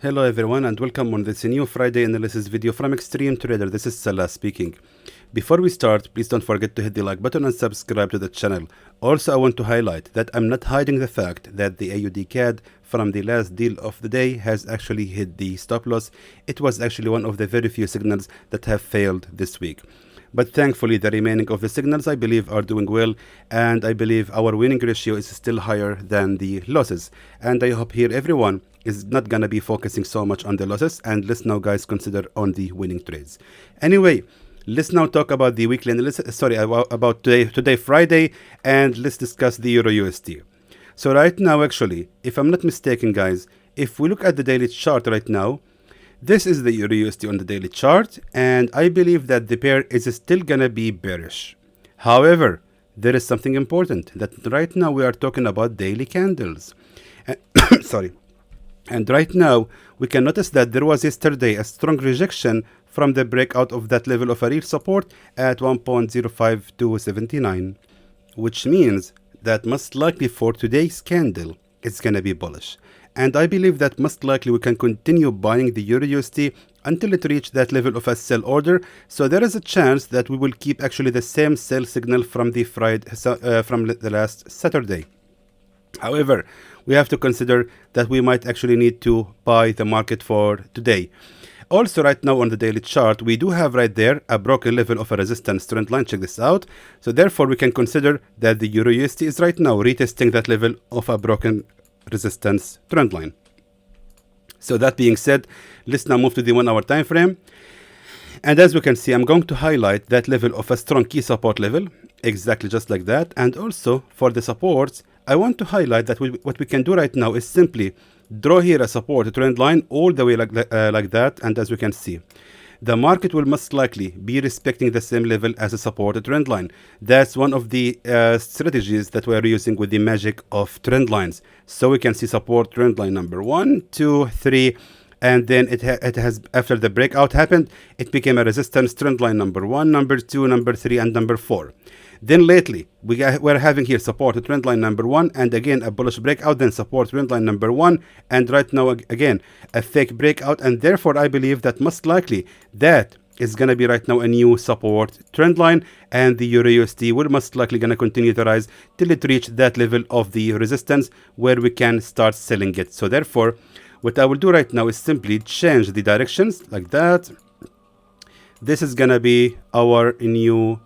Hello everyone and welcome on this new Friday analysis video from Xtreme Trader. This is Salah speaking. Before we start, please don't forget to hit the like button and subscribe to the channel. Also, I want to highlight that I'm not hiding the fact that the AUDCAD from the last deal of the day has actually hit the stop loss. It was actually one of the very few signals that have failed this week. But thankfully, the remaining of the signals, I believe, are doing well, and I believe our winning ratio is still higher than the losses. And I hope here everyone is not gonna be focusing so much on the losses, and let's now, guys, consider on the winning trades. Anyway, let's now talk about the weekly analysis. Sorry, about today Friday, and let's discuss the EURUSD. So right now, actually, if I'm not mistaken, guys, if we look at the daily chart right now, this is the EURUSD on the daily chart, and I believe that the pair is still gonna be bearish. However, there is something important, that right now we are talking about daily candles. Sorry. And right now, we can notice that there was yesterday a strong rejection from the breakout of that level of a real support at 1.05279, which means that most likely for today's candle, it's gonna be bullish. And I believe that most likely we can continue buying the EURUSD until it reaches that level of a sell order. So there is a chance that we will keep actually the same sell signal from the from the last Saturday. However, we have to consider that we might actually need to buy the market for today. Also, right now on the daily chart, we do have right there a broken level of a resistance trend line. Check this out. So therefore, we can consider that the EURUSD is right now retesting that level of a broken resistance trend line. So that being said, let's now move to the 1 hour time frame. And as we can see, I'm going to highlight that level of a strong key support level, exactly just like that. And also for the supports, I want to highlight that what we can do right now is simply draw here a support trend line all the way like that. And as we can see, the market will most likely be respecting the same level as a support trend line. That's one of the strategies that we're using with the magic of trend lines. So we can see support trend line number 1, 2, 3, and then it has, after the breakout happened, it became a resistance trend line number 1, number 2, number 3, and number 4. Then lately, we're having here support trend line number 1, and again a bullish breakout, then support trend line number 1, and right now again a fake breakout, and therefore I believe that most likely that is going to be right now a new support trend line, and the EURUSD will most likely going to continue to rise till it reaches that level of the resistance where we can start selling it. So therefore, what I will do right now is simply change the directions like that. This is going to be our new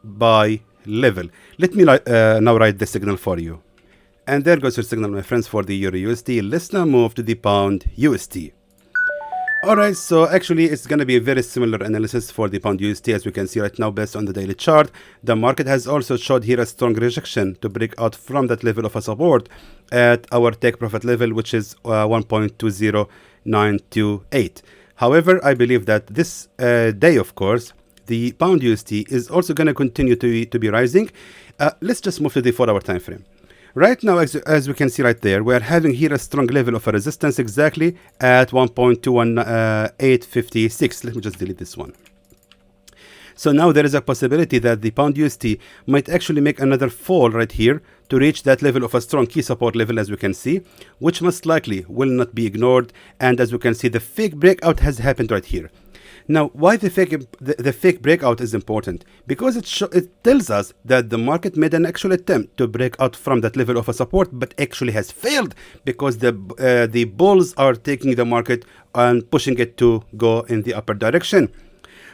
buy level. Let me now write the signal for you. And there goes your signal, my friends, for the EURUSD. Let's now move to the pound USD. Alright, so actually it's going to be a very similar analysis for the pound USD. As we can see right now, based on the daily chart, the market has also showed here a strong rejection to break out from that level of a support at our take profit level, which is 1.20928. However, I believe that this day, of course, the pound USD is also going to continue to be rising. Let's just move to the 4 hour time frame. Right now, as we can see right there, we are having here a strong level of a resistance exactly at 1.21856. Let me just delete this one. So now there is a possibility that the pound USD might actually make another fall right here to reach that level of a strong key support level, as we can see, which most likely will not be ignored. And as we can see, the fake breakout has happened right here. Now, why the fake breakout is important? Because it tells us that the market made an actual attempt to break out from that level of a support, but actually has failed because the bulls are taking the market and pushing it to go in the upper direction.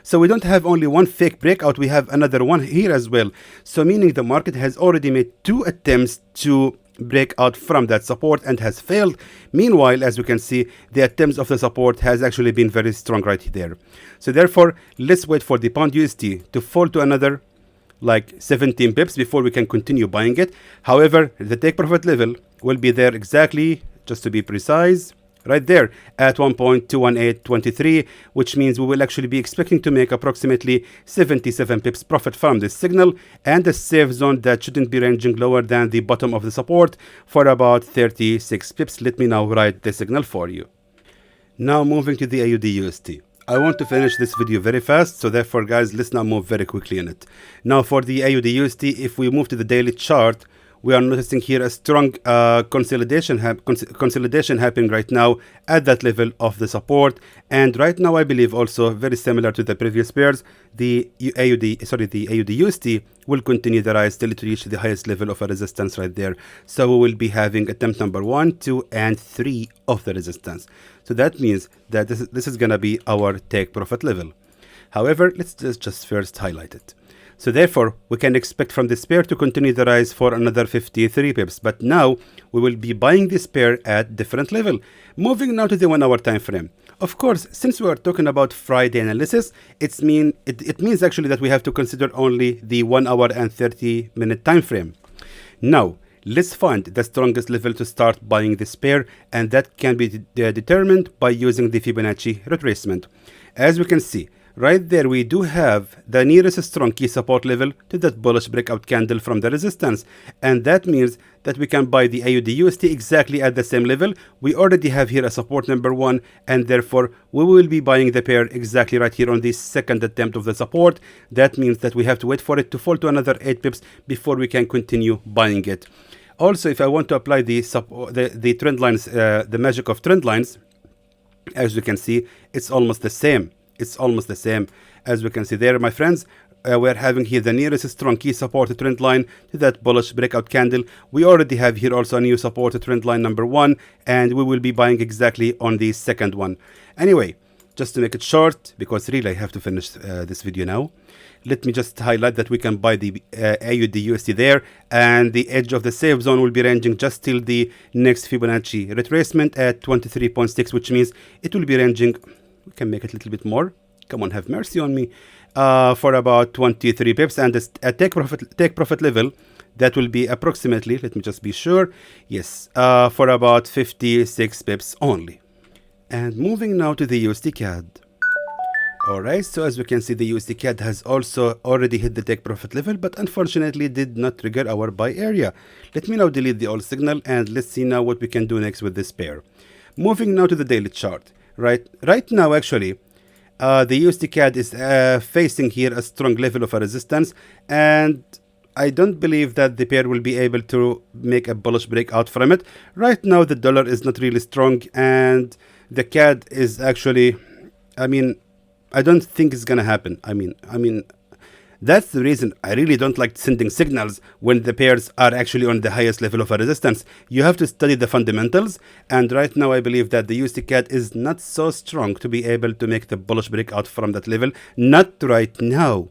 So we don't have only one fake breakout, we have another one here as well. So meaning the market has already made 2 attempts to break out from that support and has failed. Meanwhile, as you can see, the attempts of the support has actually been very strong right there. So therefore, let's wait for the pound USD to fall to another like 17 pips before we can continue buying it. However, the take profit level will be there exactly, just to be precise, right there at 1.21823, which means we will actually be expecting to make approximately 77 pips profit from this signal, and a safe zone that shouldn't be ranging lower than the bottom of the support for about 36 pips. Let me now write the signal for you. Now moving to the AUDUSD. I want to finish this video very fast, so therefore, guys, let's now move very quickly in it. Now for the AUDUSD, if we move to the daily chart, we are noticing here a strong consolidation happening right now at that level of the support. And right now I believe also very similar to the previous pairs, the AUDUSD will continue the rise till it reach the highest level of a resistance right there. So we will be having attempt number 1, 2 and 3 of the resistance. So that means that this is gonna be our take profit level. However, let's just first highlight it. So therefore, we can expect from this pair to continue the rise for another 53 pips. But now, we will be buying this pair at different level. Moving now to the 1 hour time frame. Of course, since we are talking about Friday analysis, it means actually that we have to consider only the 1 hour and 30-minute time frame. Now, let's find the strongest level to start buying this pair, and that can be determined by using the Fibonacci retracement. As we can see, right there we do have the nearest strong key support level to that bullish breakout candle from the resistance, and that means that we can buy the AUDUSD exactly at the same level. We already have here a support number 1, and therefore we will be buying the pair exactly right here on the second attempt of the support. That means that we have to wait for it to fall to another 8 pips before we can continue buying it. Also, if I want to apply the trend lines, the magic of trend lines, as you can see, it's almost the same. It's almost the same. As we can see there, my friends, we're having here the nearest strong key support trend line to that bullish breakout candle. We already have here also a new support trend line number 1, and we will be buying exactly on the second one. Anyway, just to make it short, because really I have to finish this video now, let me just highlight that we can buy the AUDUSD there, and the edge of the safe zone will be ranging just till the next Fibonacci retracement at 23.6, which means it will be ranging, we can make it a little bit more, come on, have mercy on me, for about 23 pips, and a take profit level that will be approximately, let me just be sure, yes, for about 56 pips only. And moving now to the USDCAD. Alright, so as we can see, the USDCAD has also already hit the take profit level, but unfortunately did not trigger our buy area. Let me now delete the old signal, and let's see now what we can do next with this pair. Moving now to the daily chart. Right now, actually, the USDCAD is facing here a strong level of a resistance, and I don't believe that the pair will be able to make a bullish breakout from it. Right now, the dollar is not really strong, and the CAD is actually, I don't think it's gonna happen. That's the reason I really don't like sending signals when the pairs are actually on the highest level of a resistance. You have to study the fundamentals, and right now I believe that the USDCAD is not so strong to be able to make the bullish breakout from that level. Not right now.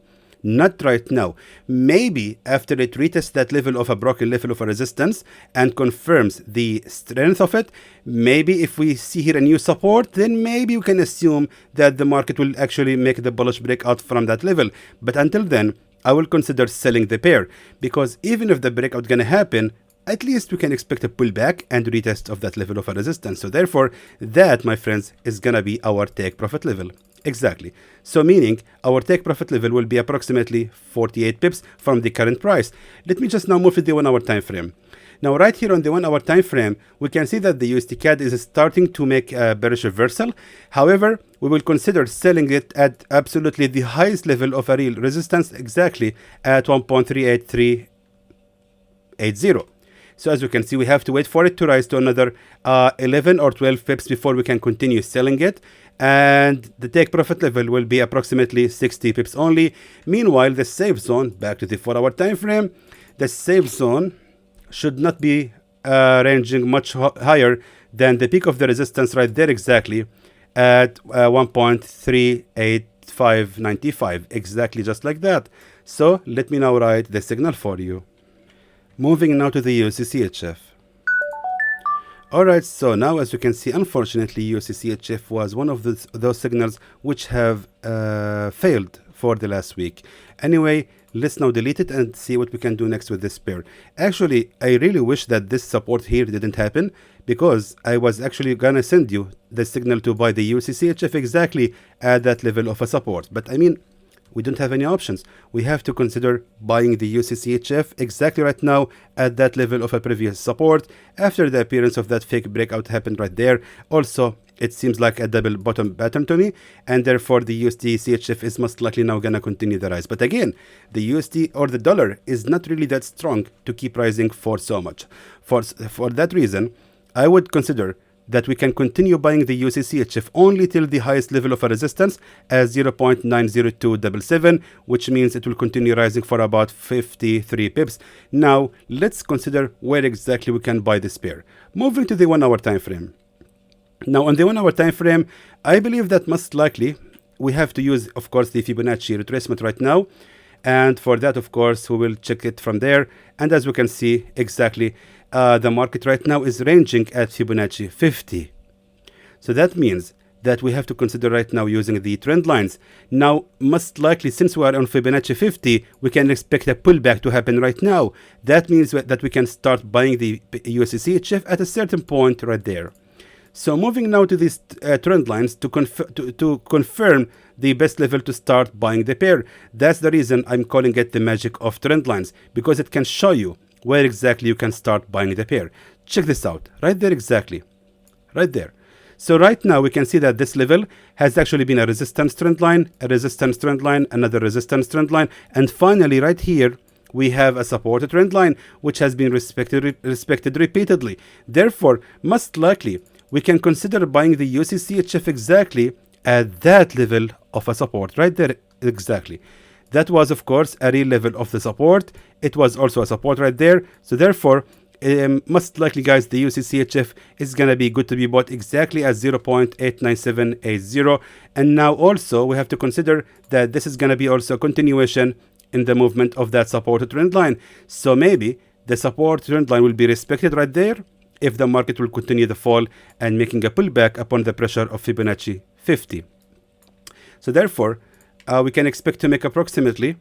Not right now. Maybe after it retests that level of a broken level of a resistance and confirms the strength of it, maybe if we see here a new support, then maybe we can assume that the market will actually make the bullish breakout from that level. But until then, I will consider selling the pair, because even if the breakout gonna happen, at least we can expect a pullback and retest of that level of a resistance. So therefore, that, my friends, is gonna be our take profit level. Exactly. So meaning our take profit level will be approximately 48 pips from the current price. Let me just now move to the 1 hour time frame. Now right here on the 1 hour time frame, we can see that the USDCAD is starting to make a bearish reversal. However, we will consider selling it at absolutely the highest level of a real resistance, exactly at 1.38380. So as you can see, we have to wait for it to rise to another 11 or 12 pips before we can continue selling it. And the take profit level will be approximately 60 pips only. Meanwhile, the safe zone, back to the 4 hour time frame, the safe zone should not be ranging much higher than the peak of the resistance right there, exactly at 1.38595, exactly just like that. So let me now write the signal for you. Moving now to the USDCHF. Alright, so now as you can see, unfortunately USDCHF was one of those signals which have failed for the last week. Anyway, let's now delete it and see what we can do next with this pair. Actually, I really wish that this support here didn't happen, because I was actually gonna send you the signal to buy the USDCHF exactly at that level of a support. But we don't have any options. We have to consider buying the USDCHF exactly right now at that level of a previous support after the appearance of that fake breakout happened right there. Also, It seems like a double bottom pattern to me, and therefore the USDCHF is most likely now gonna continue the rise. But again, the USD or the dollar is not really that strong to keep rising for so much. For that reason, I would consider that we can continue buying the USDCHF only till the highest level of a resistance as 0.90277, which means it will continue rising for about 53 pips. Now, let's consider where exactly we can buy this pair. Moving to the 1 hour time frame. Now, on the 1 hour time frame, I believe that most likely we have to use, of course, the Fibonacci retracement right now. And for that, of course, we will check it from there. And as we can see, exactly, the market right now is ranging at Fibonacci 50. So that means that we have to consider right now using the trend lines. Now, most likely, since we are on Fibonacci 50, we can expect a pullback to happen right now. That means that we can start buying the USDCHF at a certain point right there. So moving now to these trend lines to confirm the best level to start buying the pair. That's the reason I'm calling it the magic of trend lines, because it can show you where exactly you can start buying the pair. Check this out, right there exactly, right there. So right now we can see that this level has actually been a resistance trend line, a resistance trend line, another resistance trend line, and finally right here we have a support trend line which has been respected repeatedly. Therefore, most likely we can consider buying the USDCHF exactly at that level of a support right there exactly. That was, of course, a real level of the support. It was also a support right there. So therefore, most likely, guys, the USDCHF is going to be good to be bought exactly at 0.89780. And now also we have to consider that this is going to be also a continuation in the movement of that support trend line. So maybe the support trend line will be respected right there if the market will continue the fall and making a pullback upon the pressure of Fibonacci 50. So therefore, we can expect to make approximately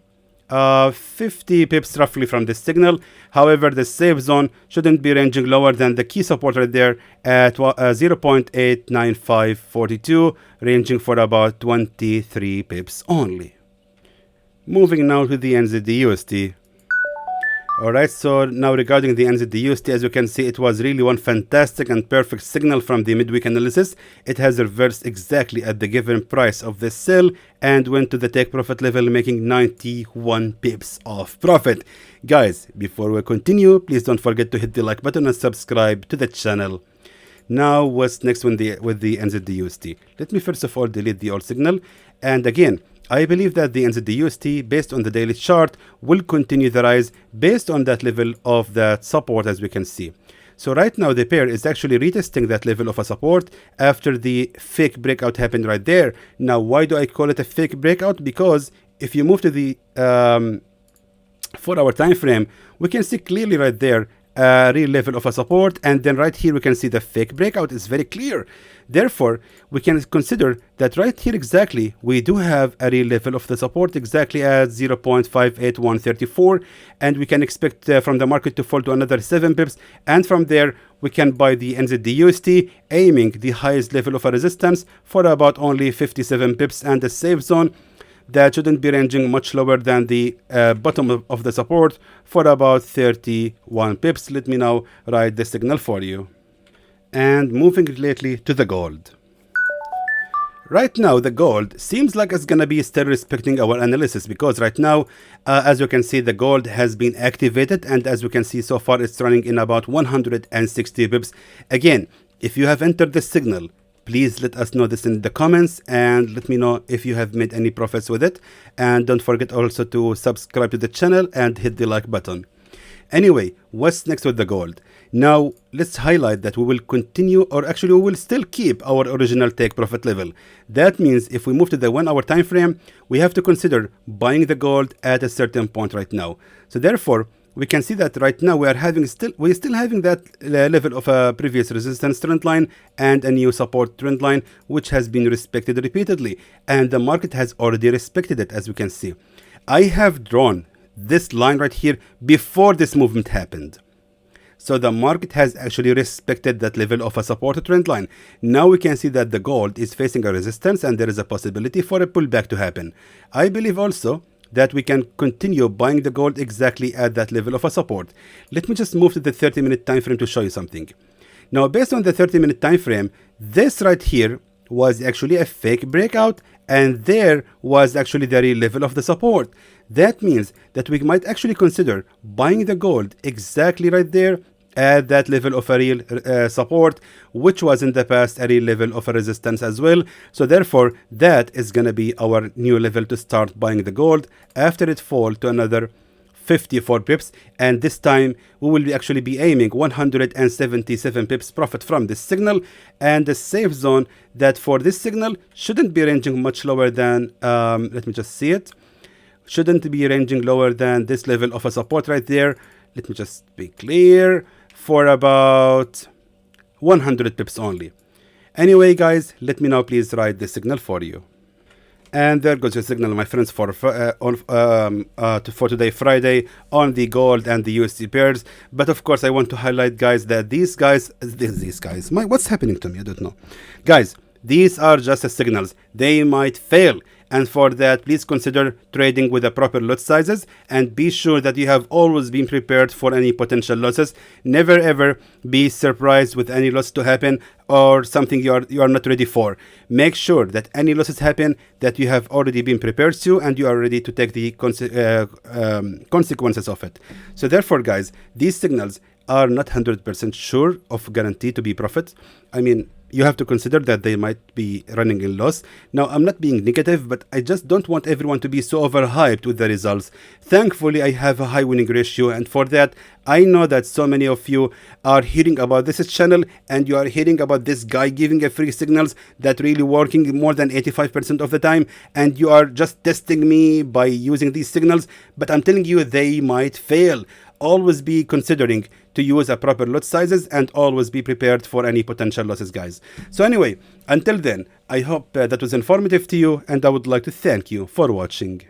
50 pips roughly from this signal. However, the safe zone shouldn't be ranging lower than the key support right there at 0.89542, ranging for about 23 pips only. Moving now to the NZD/USD. Alright, so now regarding the NZD/USD, as you can see, it was really one fantastic and perfect signal from the midweek analysis. It has reversed exactly at the given price of the sell and went to the take profit level, making 91 pips of profit. Guys, before we continue, please don't forget to hit the like button and subscribe to the channel. Now, what's next with the NZD/USD? Let me first of all delete the old signal. And again, I believe that the NZD/USD, based on the daily chart, will continue the rise based on that level of that support, as we can see. So right now the pair is actually retesting that level of a support after the fake breakout happened right there. Now, why do I call it a fake breakout? Because if you move to the 4 hour time frame, we can see clearly right there a real level of a support, and then right here we can see the fake breakout is very clear. Therefore, we can consider that right here exactly we do have a real level of the support exactly at 0.58134, and we can expect from the market to fall to another 7 pips, and from there we can buy the NZD/USD, aiming the highest level of a resistance for about only 57 pips, and a safe zone that shouldn't be ranging much lower than the bottom of the support for about 31 pips. Let me now write the signal for you. And moving lately to the gold. Right now, the gold seems like it's gonna be still respecting our analysis, because right now, as you can see, the gold has been activated, and as we can see so far, it's running in about 160 pips. Again, if you have entered this signal, please let us know this in the comments, and let me know if you have made any profits with it. And don't forget also to subscribe to the channel and hit the like button. Anyway, what's next with the gold? Now, let's highlight that we will continue, or actually we will still keep our original take profit level. That means if we move to the 1 hour time frame, we have to consider buying the gold at a certain point right now. So therefore, we can see that right now we're still having that level of a previous resistance trend line and a new support trend line, which has been respected repeatedly, and the market has already respected it, as we can see. I have drawn this line right here before this movement happened. So the market has actually respected that level of a support trend line. Now we can see that the gold is facing a resistance, and there is a possibility for a pullback to happen. I believe also that we can continue buying the gold exactly at that level of a support. Let me just move to the 30-minute time frame to show you something. Now, based on the 30-minute time frame, this right here was actually a fake breakout, and there was actually the real level of the support. That means that we might actually consider buying the gold exactly right there at that level of a real support, which was in the past a real level of a resistance as well. So therefore, that is going to be our new level to start buying the gold after it fall to another 54 pips, and this time we will actually be aiming 177 pips profit from this signal, and the safe zone that for this signal shouldn't be ranging much lower than let me just see it, shouldn't be ranging lower than this level of a support right there. Let me just be clear, for about 100 pips only. Anyway guys, let me now please write the signal for you. And there goes your signal, my friends, for today, Friday, on the gold and the USD pairs. But of course, I want to highlight, guys, that these guys, what's happening to me? I don't know. Guys, these are just signals. They might fail. And for that, please consider trading with the proper lot sizes, and be sure that you have always been prepared for any potential losses. Never ever be surprised with any loss to happen or something you are not ready for. Make sure that any losses happen that you have already been prepared to, and you are ready to take the consequences of it. So therefore, guys, these signals are not 100% sure of guaranteed to be profit. I mean, you have to consider that they might be running in loss. Now, I'm not being negative, but I just don't want everyone to be so overhyped with the results. Thankfully, I have a high winning ratio, and for that, I know that so many of you are hearing about this channel, and you are hearing about this guy giving a free signals that really working more than 85% of the time, and you are just testing me by using these signals, but I'm telling you, they might fail. Always be considering to use a proper lot sizes, and always be prepared for any potential losses, guys. So anyway, until then, I hope that was informative to you, and I would like to thank you for watching.